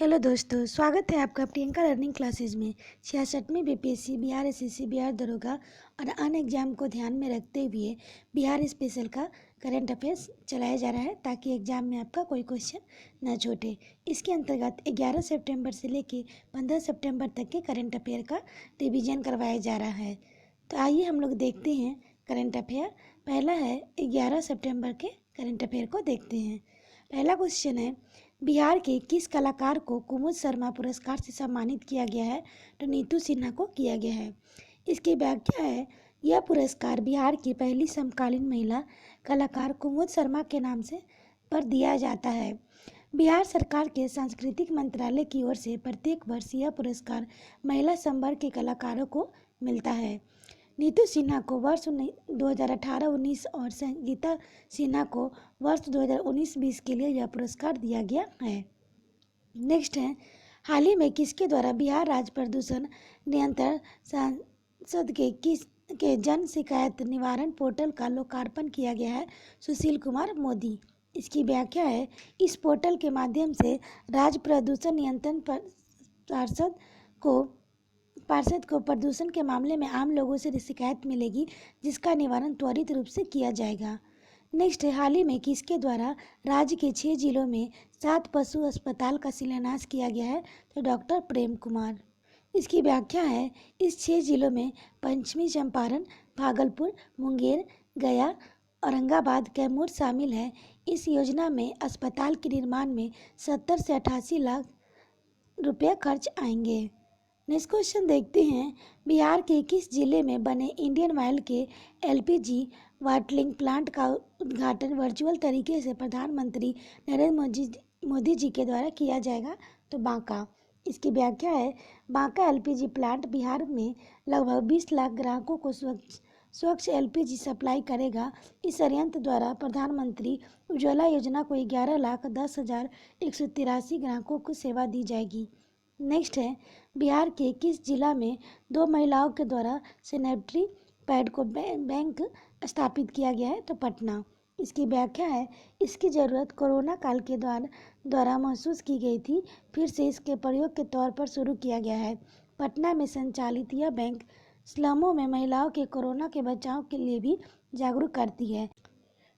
Hello दोस्तों, स्वागत है आपका प्रियंका लर्निंग क्लासेज में। 66वीं बीपीएससी, बिहार एसएससी, बिहार दरोगा और अन्य एग्जाम को ध्यान में रखते हुए बिहार स्पेशल का करंट अफेयर्स चलाया जा रहा है ताकि एग्जाम में आपका कोई क्वेश्चन न छूटे। इसके अंतर्गत 11 सितंबर से लेकर 15 सितंबर तक के करंट अफेयर का रिवीजन करवाया जा रहा है। तो आइए हम लोग देखते हैं करंट अफेयर। पहला है 11 सितंबर के करंट अफेयर को देखते हैं। पहला क्वेश्चन है, बिहार के किस कलाकार को कुमुद शर्मा पुरस्कार से सम्मानित किया गया है? तो नीतू सिन्हा को किया गया है। इसकी व्याख्या है, यह पुरस्कार बिहार की पहली समकालीन महिला कलाकार कुमुद शर्मा के नाम से पर दिया जाता है। बिहार सरकार के सांस्कृतिक मंत्रालय की ओर से प्रत्येक वर्ष यह पुरस्कार महिला संवर्ग के कलाकारों को मिलता है। नीतू सिन्हा को वर्ष 2018-19 और संगीता सिन्हा को वर्ष 2019-20 के लिए यह पुरस्कार दिया गया है। नेक्स्ट है, हाल ही में किसके द्वारा बिहार राज्य प्रदूषण नियंत्रण संसद के जन शिकायत निवारण पोर्टल का लोकार्पण किया गया है? सुशील कुमार मोदी। इसकी व्याख्या है, इस पोर्टल के माध्यम से राज्य प्रदूषण नियंत्रण पार्षद को प्रदूषण के मामले में आम लोगों से शिकायत मिलेगी, जिसका निवारण त्वरित रूप से किया जाएगा। नेक्स्ट है, हाल ही में किसके द्वारा राज्य के 6 जिलों में 7 पशु अस्पताल का शिलान्यास किया गया है? तो डॉक्टर प्रेम कुमार। इसकी व्याख्या है, इस 6 जिलों में पश्चिमी चंपारण, भागलपुर, मुंगेर, गया, औरंगाबाद, कैमूर शामिल है। इस योजना में अस्पताल के निर्माण में 70 से 88 लाख रुपये खर्च आएंगे। नेक्स्ट क्वेश्चन देखते हैं, बिहार के किस जिले में बने इंडियन ऑयल के एलपीजी बॉटलिंग प्लांट का उद्घाटन वर्चुअल तरीके से प्रधानमंत्री नरेंद्र मोदी जी के द्वारा किया जाएगा? तो बांका। इसकी व्याख्या है, बांका एलपीजी प्लांट बिहार में लगभग 20 लाख ग्राहकों को स्वच्छ एलपीजी सप्लाई करेगा। इस संयंत्र द्वारा प्रधानमंत्री उज्ज्वला योजना को 11,10,183 ग्राहकों को सेवा दी जाएगी। नेक्स्ट है, बिहार के किस जिला में 2 महिलाओं के द्वारा सैनिटरी पैड को बैंक स्थापित किया गया है? तो पटना। इसकी व्याख्या है, इसकी ज़रूरत कोरोना काल के द्वारा महसूस की गई थी, फिर से इसके प्रयोग के तौर पर शुरू किया गया है। पटना में संचालित यह बैंक स्लमों में महिलाओं के कोरोना के बचाव के लिए भी जागरूक करती है।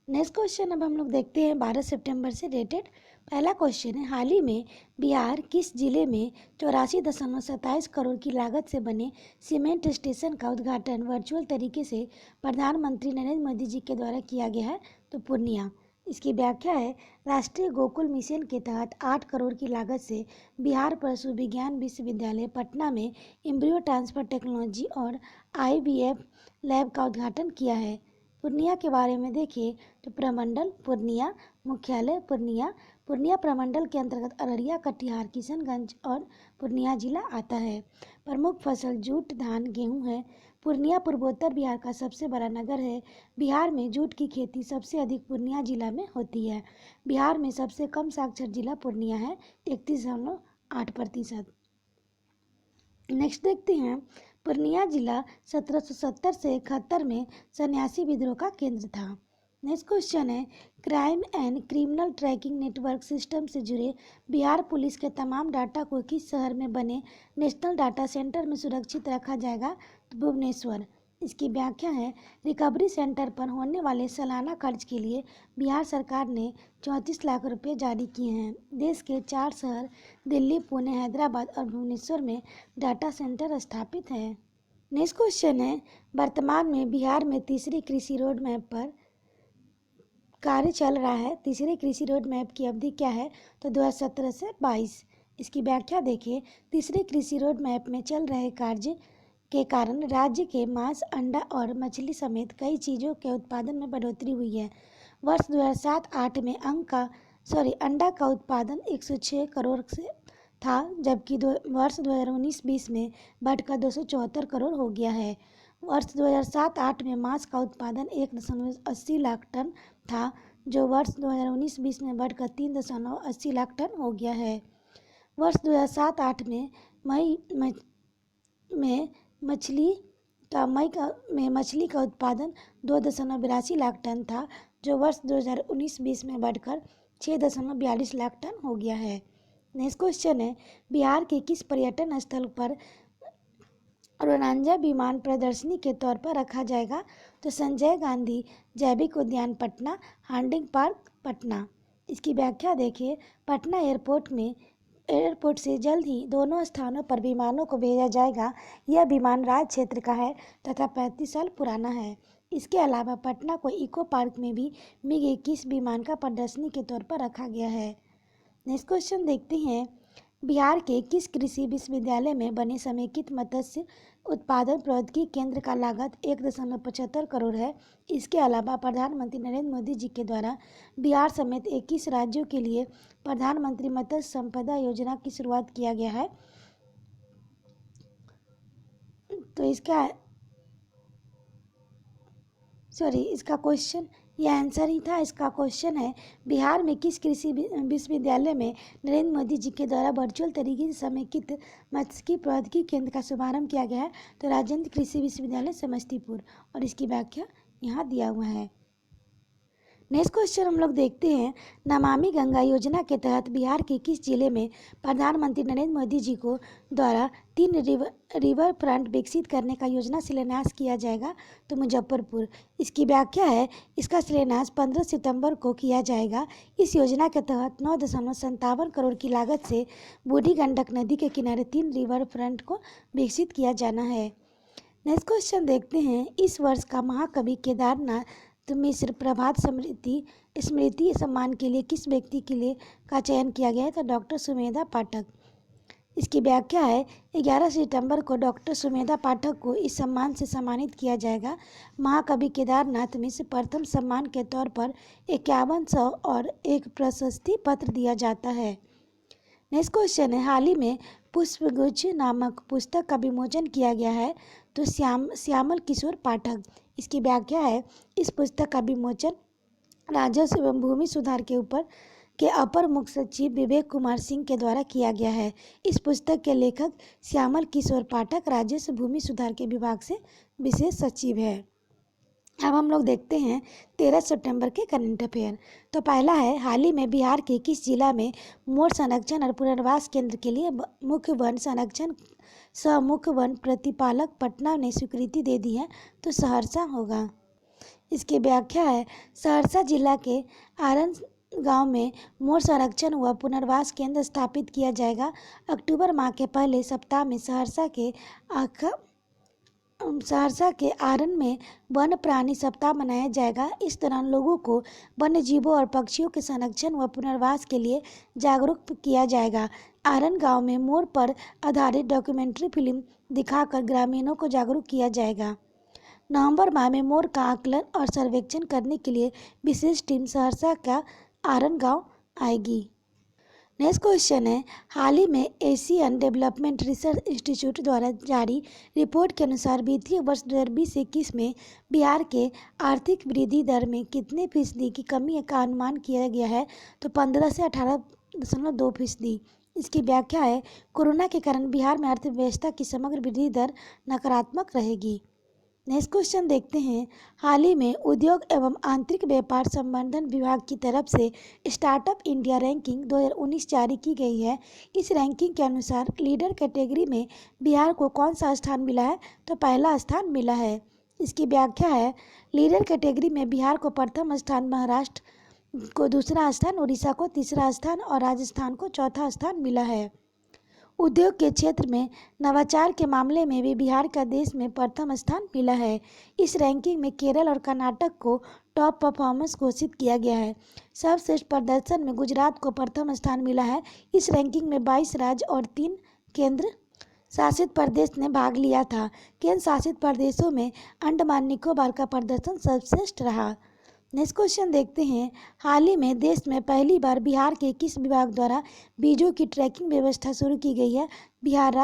नेक्स्ट क्वेश्चन अब हम लोग देखते हैं 12 सितंबर से रिलेटेड। पहला क्वेश्चन है, हाल ही में बिहार किस जिले में 84.27 करोड़ की लागत से बने सीमेंट स्टेशन का उद्घाटन वर्चुअल तरीके से प्रधानमंत्री नरेंद्र मोदी जी के द्वारा किया गया है? तो पूर्णिया। इसकी व्याख्या है, राष्ट्रीय गोकुल मिशन के तहत 8 करोड़ की लागत से बिहार पशु विज्ञान विश्वविद्यालय पटना में एम्ब्रियो ट्रांसफर टेक्नोलॉजी और IVF लैब का उद्घाटन किया है। पूर्णिया के बारे में देखिए तो प्रमंडल पूर्णिया, मुख्यालय पूर्णिया प्रमंडल के अंतर्गत अररिया, कटिहार, किशनगंज और पूर्णिया जिला आता है। प्रमुख फसल जूट, धान, गेहूं है। पूर्णिया पूर्वोत्तर बिहार का सबसे बड़ा नगर है। बिहार में जूट की खेती सबसे अधिक पूर्णिया जिला में होती है। बिहार में सबसे कम साक्षर जिला पूर्णिया है, 31.8%। नेक्स्ट देखते हैं, पूर्णिया जिला 1770 से 71 में सन्यासी विद्रोह का केंद्र था। नेक्स्ट क्वेश्चन है, crime and criminal tracking network system से जुड़े बिहार पुलिस के तमाम डाटा को किस शहर में बने नेशनल डाटा सेंटर में सुरक्षित रखा जाएगा? तो भुवनेश्वर। इसकी व्याख्या है, रिकवरी सेंटर पर होने वाले सालाना खर्च के लिए बिहार सरकार ने 34 लाख रुपये जारी किए हैं। देश के 4 शहर दिल्ली, पुणे, हैदराबाद और भुवनेश्वर में डाटा सेंटर स्थापित है। नेक्स्ट क्वेश्चन है, वर्तमान में बिहार में तीसरी कृषि रोड मैप पर कार्य चल रहा है। तीसरे कृषि रोड मैप की अवधि क्या है? तो 2017 से 22। इसकी व्याख्या देखिए, तीसरे कृषि रोड मैप में चल रहे कार्य के कारण राज्य के मांस, अंडा और मछली समेत कई चीज़ों के उत्पादन में बढ़ोतरी हुई है। वर्ष 2007-8 में अंडा का उत्पादन 106 करोड़ से था, जबकि वर्ष 2019-20 में बढ़कर 274 करोड़ हो गया है। वर्ष 2007-8 में मांस का उत्पादन 1.80 लाख टन था, जो वर्ष 2019-20 में बढ़कर 3.80 लाख टन हो गया है। वर्ष 2007-8 में मछली का उत्पादन 2.82 लाख टन था, जो वर्ष 2019-20 में बढ़कर 6.42 लाख टन हो गया है। नेक्स्ट क्वेश्चन है, बिहार के किस पर्यटन स्थल पर रोनांजा विमान प्रदर्शनी के तौर पर रखा जाएगा? तो संजय गांधी जैविक उद्यान पटना, हार्डिंग पार्क पटना। इसकी व्याख्या देखिए, पटना एयरपोर्ट से जल्द ही दोनों स्थानों पर विमानों को भेजा जाएगा। यह विमान राज्य क्षेत्र का है तथा 35 साल पुराना है। इसके अलावा पटना को इको पार्क में भी MiG-21 विमान का प्रदर्शनी के तौर पर रखा गया है। नेक्स्ट क्वेश्चन देखते हैं, बिहार के किस कृषि विश्वविद्यालय में बने समेकित मत्स्य उत्पादन प्रौद्योगिकी केंद्र का लागत 1.75 करोड़ है? इसके अलावा प्रधानमंत्री नरेंद्र मोदी जी के द्वारा बिहार समेत 21 राज्यों के लिए प्रधानमंत्री मत्स्य संपदा योजना की शुरुआत किया गया है। तो इसका क्वेश्चन, यह आंसर ही था। इसका क्वेश्चन है, बिहार में किस कृषि विश्वविद्यालय में नरेंद्र मोदी जी के द्वारा वर्चुअल तरीके से समेकित मत्स्यिकी प्रौद्योगिकी केंद्र का शुभारंभ किया गया है? तो राजेंद्र कृषि विश्वविद्यालय समस्तीपुर, और इसकी व्याख्या यहाँ दिया हुआ है। नेक्स्ट क्वेश्चन हम लोग देखते हैं, नमामि गंगा योजना के तहत बिहार के किस जिले में प्रधानमंत्री नरेंद्र मोदी जी को द्वारा 3 रिवर फ्रंट विकसित करने का योजना शिलान्यास किया जाएगा? तो मुजफ्फरपुर। इसकी व्याख्या है, इसका शिलान्यास 15 सितंबर को किया जाएगा। इस योजना के तहत 9.57 करोड़ की लागत से बूढ़ी गंडक नदी के किनारे 3 रिवर फ्रंट को विकसित किया जाना है। नेक्स्ट क्वेश्चन देखते हैं, इस वर्ष का महाकवि केदारनाथ मिश्र प्रभात स्मृति सम्मान के लिए किस व्यक्ति के लिए का चयन किया गया है? तो डॉक्टर सुमेधा पाठक। इसकी व्याख्या है, 11 सितंबर को डॉक्टर सुमेधा पाठक को इस सम्मान से सम्मानित किया जाएगा। महाकवि केदारनाथ मिश्र प्रथम सम्मान के तौर पर 5100 और एक प्रशस्ति पत्र दिया जाता है। नेक्स्ट क्वेश्चन है, हाल ही में पुष्पगुच्छ नामक पुस्तक का विमोचन किया गया है? तो श्यामल किशोर पाठक। इसकी व्याख्या है, इस पुस्तक का विमोचन राजस्व एवं भूमि सुधार के अपर मुख्य सचिव विवेक कुमार सिंह के द्वारा किया गया है। इस पुस्तक के लेखक श्यामल किशोर पाठक राजस्व भूमि सुधार के विभाग से विशेष सचिव है। अब हम लोग देखते हैं 13 सितंबर के करंट अफेयर। तो पहला है, हाल ही में बिहार के किस जिला में मोर संरक्षण और पुनर्वास केंद्र के लिए मुख्य वन संरक्षण सह मुख्य वन प्रतिपालक पटना ने स्वीकृति दे दी है? तो सहरसा होगा। इसकी व्याख्या है, सहरसा जिला के आरन गांव में मोर संरक्षण व पुनर्वास केंद्र स्थापित किया जाएगा। अक्टूबर माह के पहले सप्ताह में सहरसा के आरन में वन प्राणी सप्ताह मनाया जाएगा। इस दौरान लोगों को वन्य जीवों और पक्षियों के संरक्षण व पुनर्वास के लिए जागरूक किया जाएगा। आरन गांव में मोर पर आधारित डॉक्यूमेंट्री फिल्म दिखाकर ग्रामीणों को जागरूक किया जाएगा। नवंबर माह में मोर का आकलन और सर्वेक्षण करने के लिए विशेष टीम सहरसा का आरन गांव आएगी। नेक्स्ट क्वेश्चन है, हाल ही में एशियन डेवलपमेंट रिसर्च इंस्टीट्यूट द्वारा जारी रिपोर्ट के अनुसार वित्तीय वर्ष 2020-21 में बिहार के आर्थिक वृद्धि दर में कितने फीसदी की कमी का अनुमान किया गया है? तो 15 से 18.2%। इसकी व्याख्या है, कोरोना के कारण बिहार में अर्थव्यवस्था की समग्र वृद्धि दर नकारात्मक रहेगी। नेक्स्ट क्वेश्चन देखते हैं, हाल ही में उद्योग एवं आंतरिक व्यापार संवर्धन विभाग की तरफ से स्टार्टअप इंडिया रैंकिंग 2019 जारी की गई है। इस रैंकिंग के अनुसार लीडर कैटेगरी में बिहार को कौन सा स्थान मिला है? तो पहला स्थान मिला है। इसकी व्याख्या है, लीडर कैटेगरी में बिहार को प्रथम स्थान, महाराष्ट्र को दूसरा स्थान, उड़ीसा को तीसरा स्थान और राजस्थान को चौथा स्थान मिला है। उद्योग के क्षेत्र में नवाचार के मामले में भी बिहार का देश में प्रथम स्थान मिला है। इस रैंकिंग में केरल और कर्नाटक को टॉप परफॉर्मेंस घोषित किया गया है। सर्वश्रेष्ठ प्रदर्शन में गुजरात को प्रथम स्थान मिला है। इस रैंकिंग में 22 राज्य और 3 केंद्र शासित प्रदेश ने भाग लिया था। केंद्र शासित प्रदेशों में अंडमान निकोबार का प्रदर्शन सर्वश्रेष्ठ रहा। नेक्स्ट क्वेश्चन देखते हैं, हाल ही में देश में पहली बार बिहार के किस विभाग द्वारा बीजों की ट्रैकिंग व्यवस्था शुरू की गई है? बिहार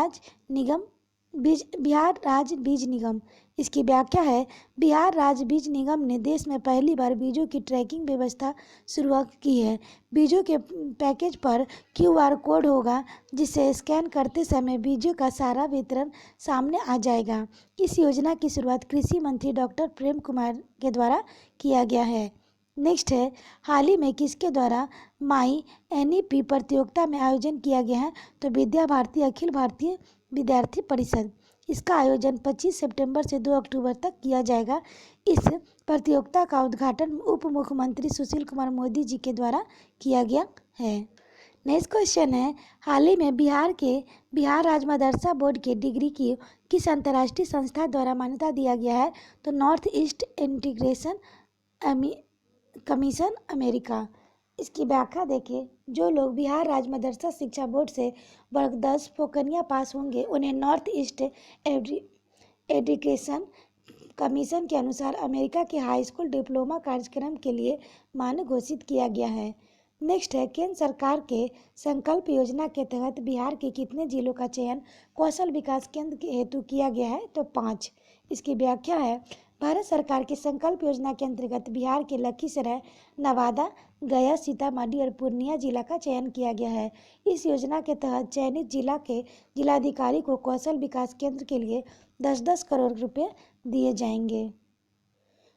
राज्य बीज निगम। इसकी व्याख्या है, बिहार राज्य बीज निगम ने देश में पहली बार बीजों की ट्रैकिंग व्यवस्था शुरू की है। बीजों के पैकेज पर QR कोड होगा, जिसे स्कैन करते समय बीजों का सारा वितरण सामने आ जाएगा। इस योजना की शुरुआत कृषि मंत्री डॉक्टर प्रेम कुमार के द्वारा किया गया है। नेक्स्ट है, हाल ही में किसके द्वारा माई NEP प्रतियोगिता में आयोजन किया गया है? तो विद्या भारती अखिल भारतीय विद्यार्थी परिषद। इसका आयोजन 25 सितंबर से 2 अक्टूबर तक किया जाएगा। इस प्रतियोगिता का उद्घाटन उप मुख्यमंत्री सुशील कुमार मोदी जी के द्वारा किया गया है। नेक्स्ट क्वेश्चन है, हाल ही में बिहार राज्य मदरसा बोर्ड के डिग्री की किस अंतर्राष्ट्रीय संस्था द्वारा मान्यता दिया गया है? तो north east integration commission America. इसकी व्याख्या देखिए, जो लोग बिहार राज्य मदरसा शिक्षा बोर्ड से वर्ग 10 फोकनिया पास होंगे उन्हें नॉर्थ ईस्ट एजुकेशन कमीशन के अनुसार अमेरिका के हाई स्कूल डिप्लोमा कार्यक्रम के लिए मान्य घोषित किया गया है। नेक्स्ट है, केंद्र सरकार के संकल्प योजना के तहत बिहार के कितने जिलों का चयन कौशल विकास केंद्र के हेतु किया गया है? तो 5। इसकी व्याख्या है, भारत सरकार की संकल्प योजना के अंतर्गत बिहार के लखीसराय, नवादा, गया, सीतामढ़ी और पूर्णिया जिला का चयन किया गया है। इस योजना के तहत चयनित जिला के जिलाधिकारी को कौशल विकास केंद्र के लिए 10-10 करोड़ रुपए दिए जाएंगे।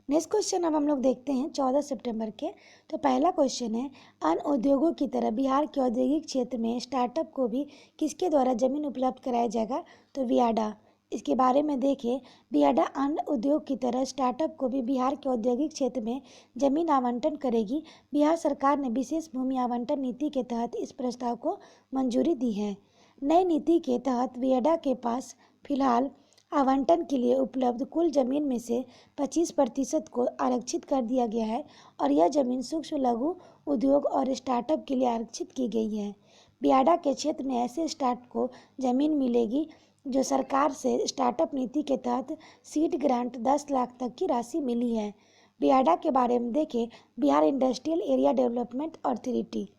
नेक्स्ट क्वेश्चन अब हम लोग देखते हैं 14 सितंबर के। तो पहला क्वेश्चन है, अन्य उद्योगों की तरह बिहार के औद्योगिक क्षेत्र में स्टार्टअप को भी किसके द्वारा जमीन उपलब्ध कराया जाएगा? तो वियाडा। इसके बारे में देखिए, वियाडा अन्य उद्योग की तरह स्टार्टअप को भी बिहार के औद्योगिक क्षेत्र में जमीन आवंटन करेगी। बिहार सरकार ने विशेष भूमि आवंटन नीति के तहत इस प्रस्ताव को मंजूरी दी है। नई नीति के तहत वियाडा के पास फिलहाल आवंटन के लिए उपलब्ध कुल जमीन में से 25% को आरक्षित कर दिया गया है और यह जमीन सूक्ष्म लघु उद्योग और स्टार्टअप के लिए आरक्षित की गई है। बियाडा के क्षेत्र में ऐसे स्टार्ट को जमीन मिलेगी जो सरकार से स्टार्टअप नीति के तहत सीड ग्रांट 10 लाख तक की राशि मिली है। बियाडा के बारे में देखें, Bihar industrial area development authority.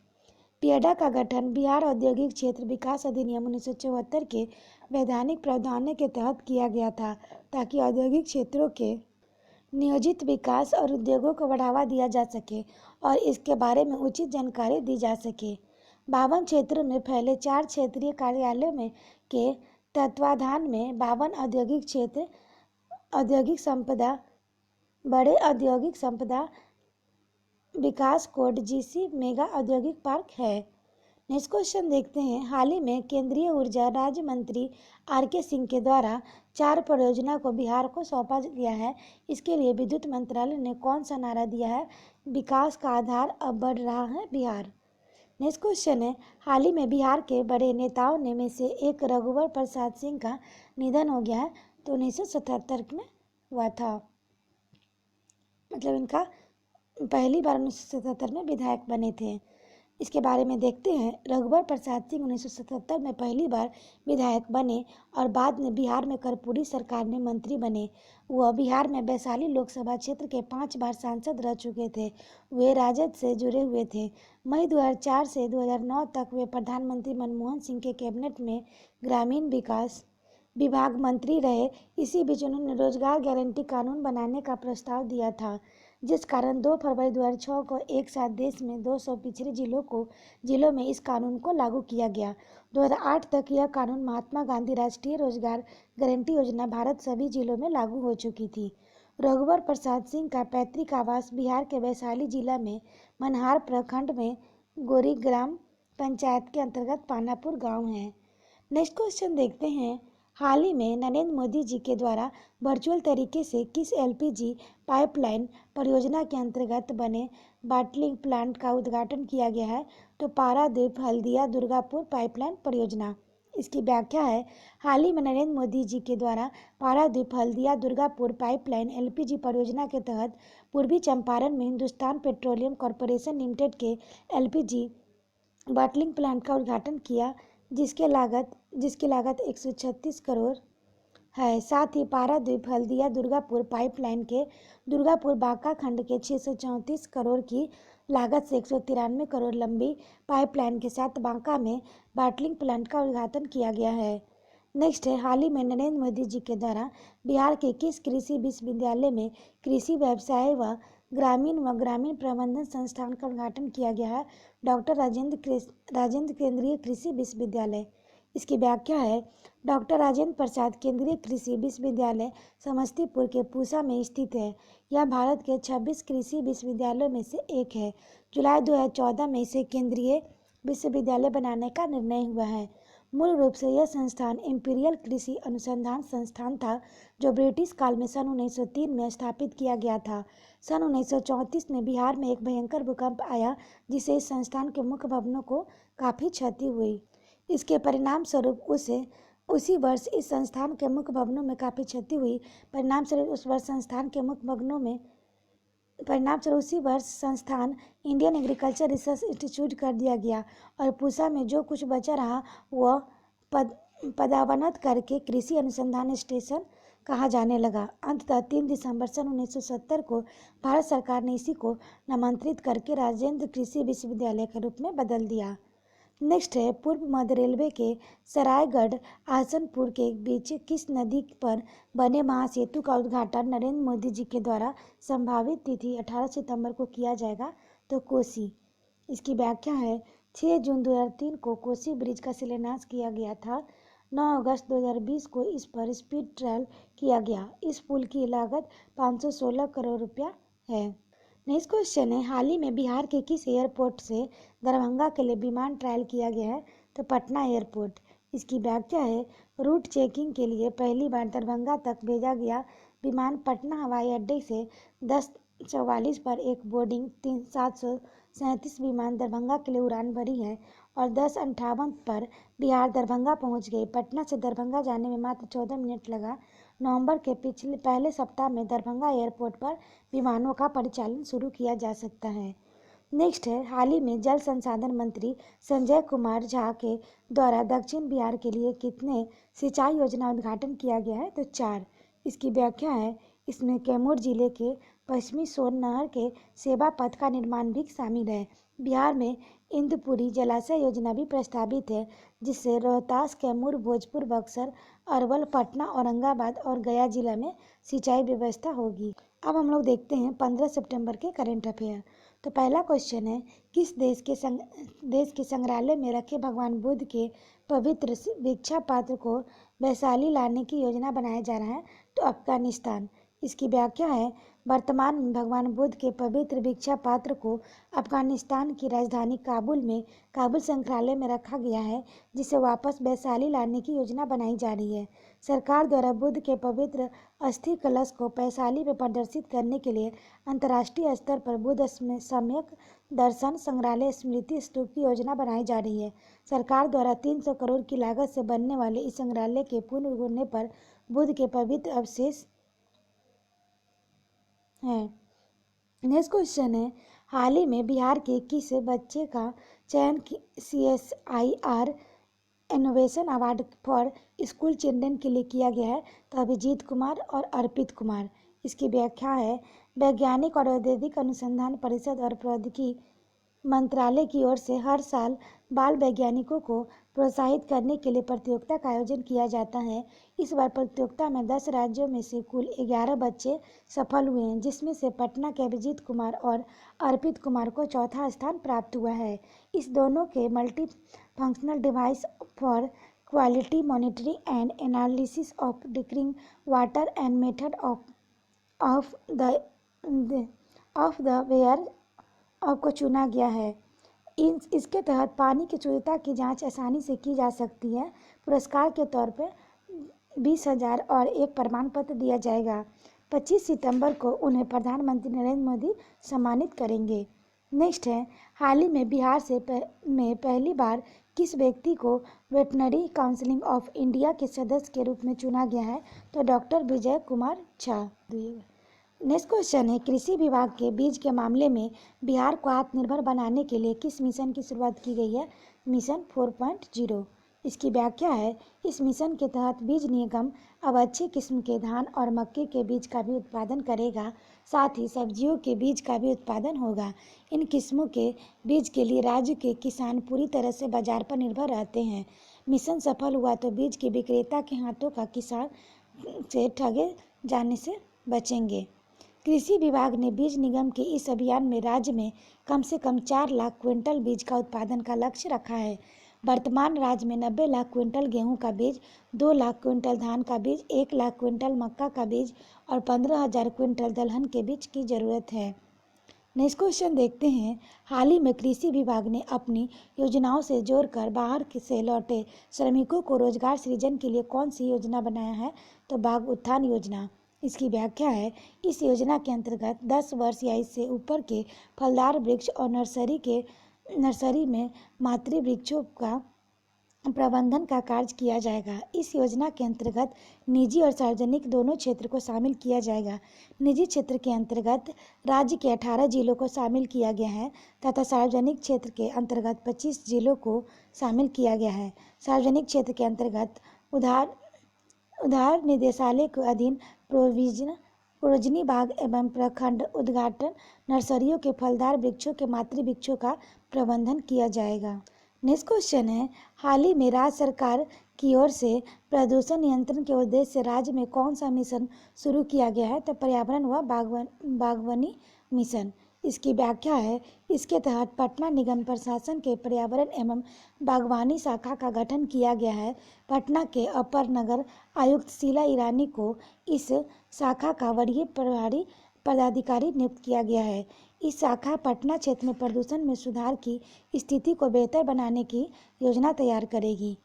BIADA का गठन बिहार औद्योगिक क्षेत्र विकास अधिनियम 1974 के वैधानिक प्रावधानों के तहत किया गया था ताकि औद्योगिक क्षेत्रों के नियोजित विकास और उद्योगों को बढ़ावा दिया जा सके और इसके बारे में उचित जानकारी दी जा सके। 52 क्षेत्रों में फैले 4 क्षेत्रीय कार्यालयों में के तत्वाधान में 52 औद्योगिक क्षेत्र औद्योगिक संपदा बड़े औद्योगिक संपदा विकास कोड GC मेगा औद्योगिक पार्क है। नेक्स्ट क्वेश्चन देखते हैं, हाल ही में केंद्रीय ऊर्जा राज्य मंत्री RK सिंह के द्वारा 4 परियोजना को बिहार को सौंपा गया है। इसके लिए विद्युत मंत्रालय ने कौन सा नारा दिया है? विकास का आधार अब बढ़ रहा है बिहार। नेक्स्ट क्वेश्चन है, हाल ही में बिहार के बड़े नेताओं ने में से एक रघुवर प्रसाद सिंह का निधन हो गया है। तो 1977 में हुआ था, मतलब इनका पहली बार 1977 में विधायक बने थे। इसके बारे में देखते हैं, रघुवर प्रसाद सिंह 1977 में पहली बार विधायक बने और बाद में बिहार में कर्पूरी सरकार में मंत्री बने। वह बिहार में वैशाली लोकसभा क्षेत्र के 5 बार सांसद रह चुके थे। वे राजद से जुड़े हुए थे। मई 2004 से 2009 तक वे प्रधानमंत्री मनमोहन सिंह के कैबिनेट में ग्रामीण विकास विभाग मंत्री रहे। इसी बीच उन्होंने रोजगार गारंटी कानून बनाने का प्रस्ताव दिया था, जिस कारण 2 फरवरी 2006 को एक साथ देश में 200 पिछड़े जिलों में इस कानून को लागू किया गया। 2008 तक यह कानून महात्मा गांधी राष्ट्रीय रोजगार गारंटी योजना भारत सभी जिलों में लागू हो चुकी थी। रघुवर प्रसाद सिंह का पैतृक आवास बिहार के वैशाली जिला में मनहार प्रखंड में गोरी ग्राम पंचायत के अंतर्गत पानापुर गाँव है। नेक्स्ट क्वेश्चन देखते हैं, हाल ही में नरेंद्र मोदी जी के द्वारा वर्चुअल तरीके से किस LPG पाइपलाइन परियोजना के अंतर्गत बने बॉटलिंग प्लांट का उद्घाटन किया गया है? तो पारादीप हल्दिया दुर्गापुर पाइपलाइन परियोजना। इसकी व्याख्या है, हाल ही में नरेंद्र मोदी जी के द्वारा पारादीप हल्दिया दुर्गापुर पाइपलाइन LPG परियोजना के तहत पूर्वी चंपारण में हिंदुस्तान पेट्रोलियम कॉरपोरेशन लिमिटेड के LPG बॉटलिंग प्लांट का उद्घाटन किया, जिसकी लागत 136 करोड़ है। साथ ही पारादीप हल्दिया दुर्गापुर पाइपलाइन के दुर्गापुर बांका खंड के 634 करोड़ की लागत से 193 करोड़ लंबी पाइपलाइन के साथ बांका में बॉटलिंग प्लांट का उद्घाटन किया गया है। नेक्स्ट है, हाल ही में नरेंद्र मोदी जी के द्वारा बिहार के किस कृषि विश्वविद्यालय में कृषि व्यवसाय व ग्रामीण प्रबंधन संस्थान का उद्घाटन किया गया है? डॉक्टर राजेंद्र केंद्रीय कृषि विश्वविद्यालय। इसकी व्याख्या है डॉक्टर राजेंद्र प्रसाद केंद्रीय कृषि विश्वविद्यालय समस्तीपुर के पूसा में स्थित है। यह भारत के 26 कृषि विश्वविद्यालयों में से एक है। जुलाई 2014 में इसे केंद्रीय विश्वविद्यालय बनाने का निर्णय हुआ है। मूल रूप से यह संस्थान इंपीरियल कृषि अनुसंधान संस्थान था, जो ब्रिटिश काल में सन 1903 में स्थापित किया गया था। सन 1934 में बिहार में एक भयंकर भूकंप आया, जिससे इस संस्थान के मुख्य भवनों को काफ़ी क्षति हुई। इसके परिणाम स्वरूप उसी वर्ष इस संस्थान के मुख्य भवनों में काफ़ी क्षति हुई। परिणाम स्वरूप उसी वर्ष संस्थान इंडियन एग्रीकल्चर रिसर्च इंस्टीट्यूट कर दिया गया और पूसा में जो कुछ बचा रहा वह पदावनत करके कृषि अनुसंधान स्टेशन कहा जाने लगा। अंततः 3 दिसंबर सन 1970 को भारत सरकार ने इसी को नामांतरित करके राजेंद्र कृषि विश्वविद्यालय के रूप में बदल दिया। नेक्स्ट है, पूर्व मध्य रेलवे के सरायगढ़ आसनपुर के बीच किस नदी पर बने महासेतु का उद्घाटन नरेंद्र मोदी जी के द्वारा संभावित तिथि 18 सितंबर को किया जाएगा? तो कोसी। इसकी व्याख्या है 6 जून 2003 को कोसी ब्रिज का शिलान्यास किया गया था। 9 अगस्त 2020 को इस पर स्पीड ट्रायल किया गया। इस पुल की लागत 516 करोड़ रुपया है। नेक्स्ट क्वेश्चन है, हाल ही में बिहार के किस एयरपोर्ट से दरभंगा के लिए विमान ट्रायल किया गया है? तो पटना एयरपोर्ट। इसकी व्याख्या है रूट चेकिंग के लिए पहली बार दरभंगा तक भेजा गया विमान पटना हवाई अड्डे से 10:44 पर एक बोइंग 737 विमान दरभंगा के लिए उड़ान भरी है और 10:58 पर बिहार दरभंगा पहुंच गई। पटना से दरभंगा जाने में मात्र 14 मिनट लगा। नवंबर के पहले सप्ताह में दरभंगा एयरपोर्ट पर विमानों का परिचालन शुरू किया जा सकता है। नेक्स्ट है, हाल ही में जल संसाधन मंत्री संजय कुमार झा के द्वारा दक्षिण बिहार के लिए कितने सिंचाई योजना उद्घाटन किया गया है? तो 4। इसकी व्याख्या है इसमें कैमूर जिले के पश्चिमी सोन नहर के सेवा पथ का निर्माण भी शामिल है। बिहार में इंदपुरी जलाशय योजना भी प्रस्तावित है, जिससे रोहतास, कैमूर, भोजपुर, बक्सर, अरवल, पटना, औरंगाबाद और गया जिला में सिंचाई व्यवस्था होगी। अब हम लोग देखते हैं 15 सितंबर के करंट अफेयर। तो पहला क्वेश्चन है, किस देश के संग्रहालय में रखे भगवान बुद्ध के पवित्र भिक्षा पात्र को वैशाली लाने की योजना बनाया जा रहा है? तो अफगानिस्तान। इसकी व्याख्या है वर्तमान में भगवान बुद्ध के पवित्र भिक्षा पात्र को अफगानिस्तान की राजधानी काबुल में काबुल संग्रहालय में रखा गया है, जिसे वापस वैशाली लाने की योजना बनाई जा रही है। सरकार द्वारा बुद्ध के पवित्र अस्थि कलश को वैशाली में प्रदर्शित करने के लिए अंतर्राष्ट्रीय स्तर पर बुद्ध सम्यक दर्शन संग्रहालय स्मृति स्तूप की योजना बनाई जा रही है। सरकार द्वारा 300 करोड़ की लागत से बनने वाले इस संग्रहालय के पूर्ण होने पर बुद्ध के पवित्र अवशेष है। नेक्स्ट क्वेश्चन है, हाल ही में बिहार के किस बच्चे का चयन CSIR innovation award for school children के लिए किया गया है? तो अभिजीत कुमार और अर्पित कुमार। इसकी व्याख्या है वैज्ञानिक और औद्योगिक अनुसंधान परिषद और प्रौद्योगिकी मंत्रालय की ओर से हर साल बाल वैज्ञानिकों को प्रोत्साहित करने के लिए प्रतियोगिता का आयोजन किया जाता है। इस बार प्रतियोगिता में 10 राज्यों में से कुल 11 बच्चे सफल हुए हैं, जिसमें से पटना के अभिजीत कुमार और अर्पित कुमार को चौथा स्थान प्राप्त हुआ है। इस दोनों के multi functional device for quality monitoring and analysis of drinking water and method of the ware को चुना गया है। इसके तहत पानी की शुद्धता की जांच आसानी से की जा सकती है। पुरस्कार के तौर पर 20,000 और एक प्रमाण पत्र दिया जाएगा। 25 सितंबर को उन्हें प्रधानमंत्री नरेंद्र मोदी सम्मानित करेंगे। नेक्स्ट है, हाल ही में बिहार में पहली बार किस व्यक्ति को वेटनरी काउंसिल ऑफ इंडिया के सदस्य के रूप में चुना गया है? तो doctor Vijay Kumar Jha. Next question है, कृषि विभाग के बीज के मामले में बिहार को आत्मनिर्भर बनाने के लिए किस मिशन की शुरुआत की गई है? मिशन 4.0। इसकी व्याख्या है इस मिशन के तहत बीज निगम अब अच्छी किस्म के धान और मक्के के बीज का भी उत्पादन करेगा, साथ ही सब्जियों के बीज का भी उत्पादन होगा। इन किस्मों के बीज के लिए राज्य के किसान पूरी तरह से बाजार पर निर्भर रहते हैं। मिशन सफल हुआ तो बीज के विक्रेता के हाथों का किसान से ठगे जाने से बचेंगे। कृषि विभाग ने बीज निगम के इस अभियान में राज्य में कम से कम 4 लाख क्विंटल बीज का उत्पादन का लक्ष्य रखा है। वर्तमान राज्य में 90 लाख क्विंटल गेहूं का बीज, 2 लाख क्विंटल धान का बीज, 1 लाख क्विंटल मक्का का बीज और 15,000 क्विंटल दलहन के बीज की जरूरत है। नेक्स्ट क्वेश्चन देखते हैं। हाल ही में कृषि विभाग ने अपनी योजनाओं से जोड़कर बाहर से लौटे श्रमिकों को रोजगार सृजन के लिए कौन सी योजना बनाया है? तो बाघ उत्थान योजना। इसकी व्याख्या है, इस योजना के अंतर्गत 10 वर्ष या इससे ऊपर के फलदार वृक्ष और नर्सरी में मातृ वृक्षों का प्रबंधन का कार्य किया जाएगा। इस योजना के अंतर्गत निजी और सार्वजनिक दोनों क्षेत्र को शामिल किया जाएगा। निजी क्षेत्र के अंतर्गत राज्य के 18 जिलों को शामिल किया गया है तथा सार्वजनिक क्षेत्र के अंतर्गत 25 जिलों को शामिल किया गया है। सार्वजनिक क्षेत्र के अंतर्गत उधार निदेशालय के अधीन प्रोजनी बाग एवं प्रखंड उद्घाटन नर्सरियों के फलदार वृक्षों के मातृ वृक्षों का प्रबंधन किया जाएगा। नेक्स्ट क्वेश्चन है, हाल ही में राज्य सरकार की ओर से प्रदूषण नियंत्रण के उद्देश्य से राज्य में कौन सा मिशन शुरू किया गया है? तो पर्यावरण व बागवानी मिशन। इसकी व्याख्या है, इसके तहत पटना निगम प्रशासन के पर्यावरण एवं बागवानी शाखा का गठन किया गया है। पटना के अपर नगर आयुक्त शीला ईरानी को इस शाखा का वरीय प्रभारी पदाधिकारी नियुक्त किया गया है। इस शाखा पटना क्षेत्र में प्रदूषण में सुधार की स्थिति को बेहतर बनाने की योजना तैयार करेगी।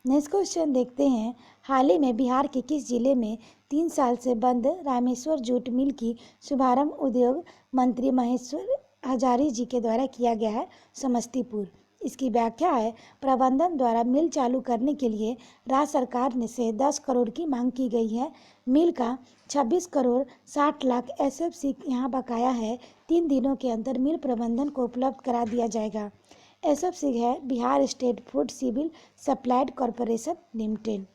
नेक्स्ट क्वेश्चन देखते हैं। हाल ही में बिहार के किस जिले में 3 साल से बंद रामेश्वर जूट मिल की शुभारंभ उद्योग मंत्री महेश्वर हजारी जी के द्वारा किया गया है? समस्तीपुर। इसकी व्याख्या है, प्रबंधन द्वारा मिल चालू करने के लिए राज्य सरकार ने से 10 करोड़ की मांग की गई है। मिल का 26 करोड़ 60 लाख SFC यहाँ बकाया है। 3 दिनों के अंदर मिल प्रबंधन को उपलब्ध करा दिया जाएगा। SFC है Bihar state food civil supplied corporation limited.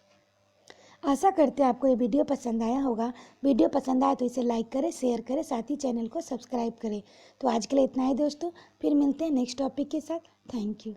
आशा करते हैं आपको ये वीडियो पसंद आया होगा। वीडियो पसंद आए तो इसे लाइक करें, शेयर करें, साथ ही चैनल को सब्सक्राइब करें। तो आज के लिए इतना ही दोस्तों, फिर मिलते हैं नेक्स्ट टॉपिक के साथ। Thank you.